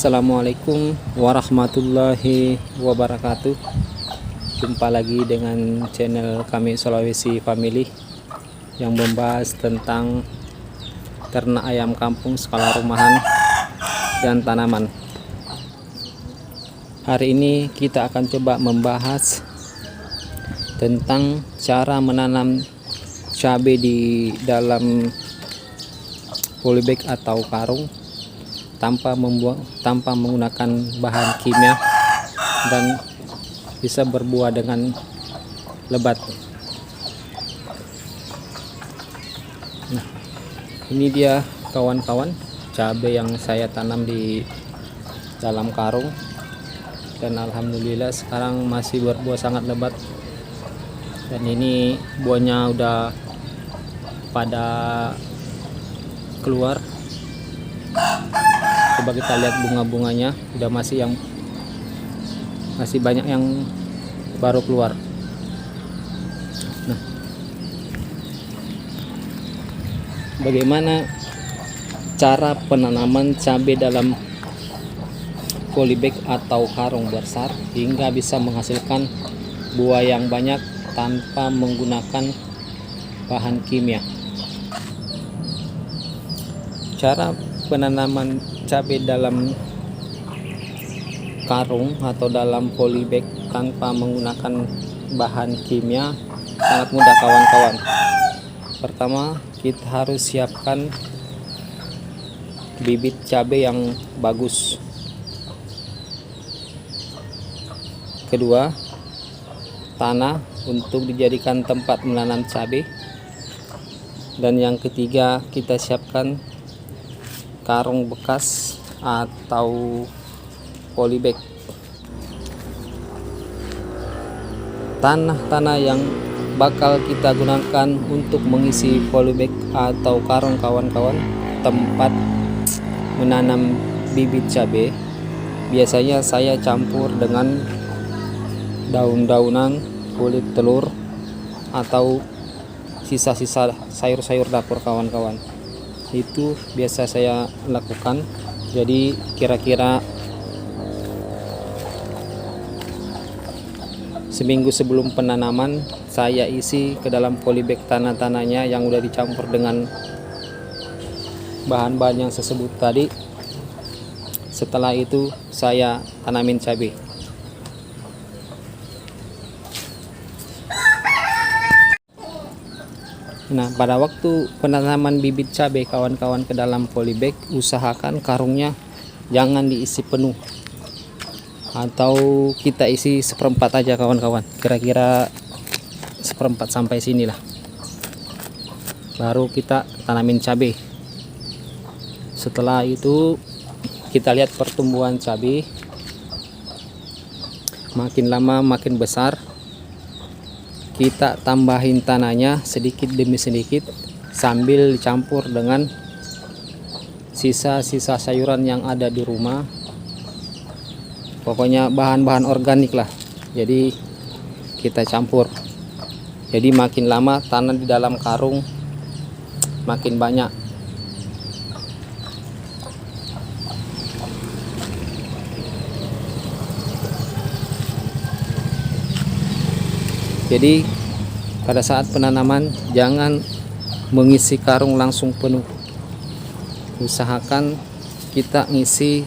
Assalamualaikum warahmatullahi wabarakatuh. Jumpa lagi dengan channel kami Sulawesi Family yang membahas tentang ternak ayam kampung, skala rumahan, dan tanaman. Hari ini kita akan coba membahas tentang cara menanam cabai di dalam polybag atau karung tanpa menggunakan bahan kimia dan bisa berbuah dengan lebat. Nah, ini dia kawan-kawan cabai yang saya tanam di dalam karung, dan alhamdulillah sekarang masih berbuah sangat lebat. Dan ini buahnya udah pada keluar. Coba kita lihat bunga-bunganya, udah masih banyak yang baru keluar. Nah, bagaimana cara penanaman cabai dalam polybag atau karung besar hingga bisa menghasilkan buah yang banyak tanpa menggunakan bahan kimia? Cara penanaman cabai dalam karung atau dalam polybag tanpa menggunakan bahan kimia sangat mudah, kawan-kawan. Pertama, kita harus siapkan bibit cabai yang bagus. Kedua, tanah untuk dijadikan tempat menanam cabai. Dan yang ketiga, kita siapkan karung bekas atau polybag. Tanah yang bakal kita gunakan untuk mengisi polybag atau karung, kawan-kawan, tempat menanam bibit cabai, biasanya saya campur dengan daun-daunan, kulit telur, atau sisa-sisa sayur-sayur dapur, kawan-kawan. Itu biasa saya lakukan. Jadi kira-kira seminggu sebelum penanaman saya isi ke dalam polybag tanah-tanahnya yang udah dicampur dengan bahan-bahan yang saya sebut tadi. Setelah itu saya tanamin cabai. Nah, pada waktu penanaman bibit cabai, kawan-kawan, ke dalam polybag, usahakan karungnya jangan diisi penuh, atau kita isi seperempat aja, kawan-kawan, kira-kira seperempat sampai sinilah, baru kita tanamin cabai. Setelah itu kita lihat pertumbuhan cabai, makin lama makin besar. Kita tambahin tanahnya sedikit demi sedikit sambil dicampur dengan sisa-sisa sayuran yang ada di rumah. Pokoknya bahan-bahan organik lah. Jadi kita campur. Jadi makin lama tanah di dalam karung makin banyak. Jadi pada saat penanaman jangan mengisi karung langsung penuh. Usahakan kita ngisi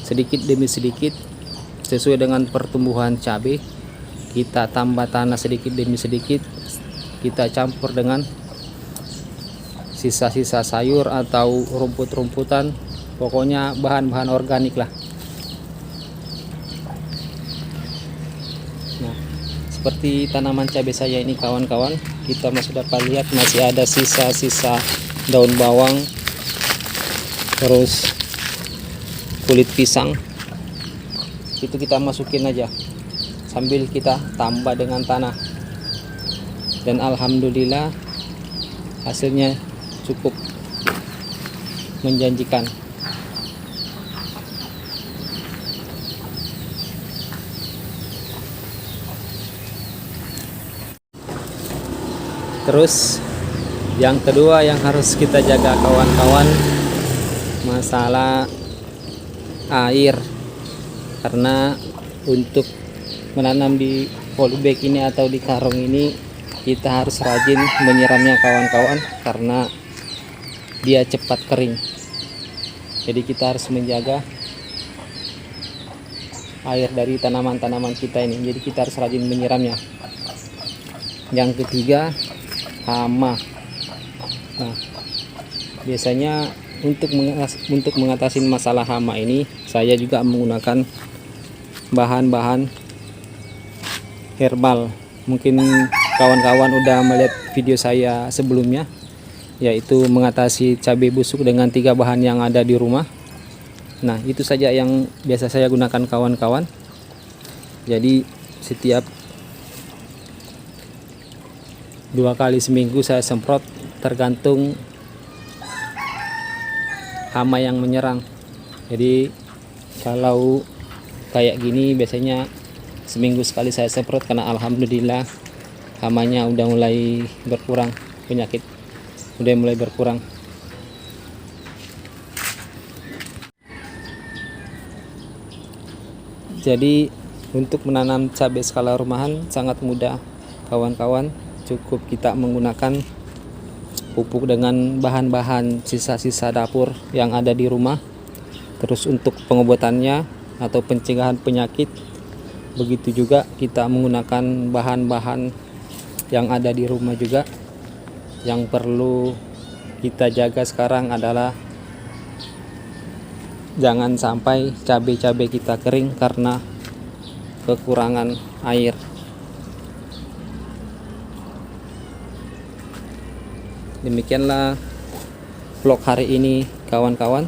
sedikit demi sedikit sesuai dengan pertumbuhan cabai. Kita tambah tanah sedikit demi sedikit, kita campur dengan sisa-sisa sayur atau rumput-rumputan, pokoknya bahan-bahan organik lah. Nah, seperti tanaman cabai saya ini, kawan-kawan, kita masih dapat lihat masih ada sisa-sisa daun bawang, terus kulit pisang. Itu kita masukin aja sambil kita tambah dengan tanah, dan alhamdulillah hasilnya cukup menjanjikan. Terus yang kedua yang harus kita jaga, kawan-kawan, masalah air, karena untuk menanam di polybag ini atau di karung ini kita harus rajin menyiramnya kawan-kawan, karena dia cepat kering. Jadi kita harus menjaga air dari tanaman-tanaman kita ini, jadi kita harus rajin menyiramnya. Yang ketiga, hama. Nah, biasanya untuk mengatasi masalah hama ini, saya juga menggunakan bahan-bahan herbal. Mungkin kawan-kawan udah melihat video saya sebelumnya, yaitu mengatasi cabai busuk dengan 3 bahan yang ada di rumah. Nah, itu saja yang biasa saya gunakan kawan-kawan. Jadi setiap 2 kali seminggu saya semprot, tergantung hama yang menyerang. Jadi kalau kayak gini biasanya seminggu sekali saya semprot, karena alhamdulillah hamanya udah mulai berkurang, penyakit udah mulai berkurang. Jadi untuk menanam cabai skala rumahan sangat mudah kawan-kawan, cukup kita menggunakan pupuk dengan bahan-bahan sisa-sisa dapur yang ada di rumah. Terus untuk pengobatannya atau pencegahan penyakit, begitu juga kita menggunakan bahan-bahan yang ada di rumah juga. Yang perlu kita jaga sekarang adalah jangan sampai cabai-cabai kita kering karena kekurangan air. Demikianlah vlog hari ini kawan-kawan.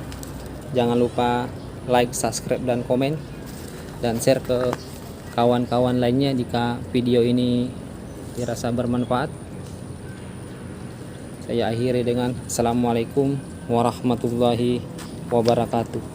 Jangan lupa like, subscribe, dan komen, dan share ke kawan-kawan lainnya jika video ini dirasa bermanfaat. Saya akhiri dengan Assalamualaikum warahmatullahi wabarakatuh.